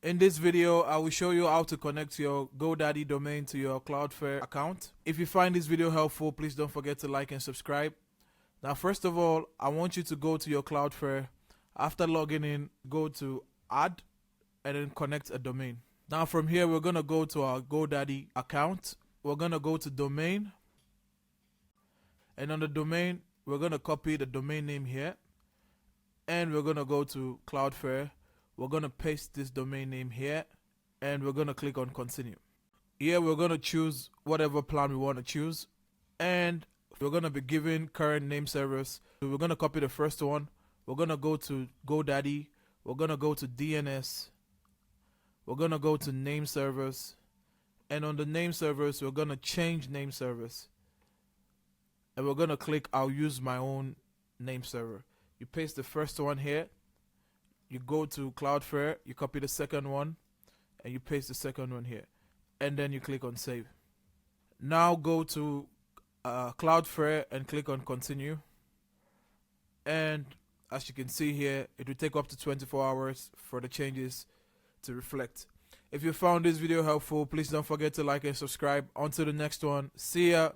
In this video, I will show you how to connect your GoDaddy domain to your Cloudflare account. If you find this video helpful, please don't forget to like and subscribe. Now, first of all, I want you to go to your Cloudflare. After logging in, go to Add and then connect a domain. Now from here, we're going to go to our GoDaddy account. We're going to go to Domain. And on the domain, we're going to copy the domain name here. And we're going to go to Cloudflare. We're going to paste this domain name here. And we're going to click on Continue. Here, we're going to choose whatever plan we want to choose. And we're going to be given current name servers. So we're going to copy the first one. We're going to go to GoDaddy. We're going to go to DNS. We're going to go to Nameservers. And on the Nameservers, we're going to change Nameservers. And we're going to click I'll use my own name server. You paste the first one here. You go to Cloudflare. You copy the second one. And you paste the second one here. And then you click on Save. Now go to Cloudflare and click on Continue. And as you can see here, it will take up to 24 hours for the changes to reflect. If you found this video helpful, please don't forget to like and subscribe. Until the next one, see ya.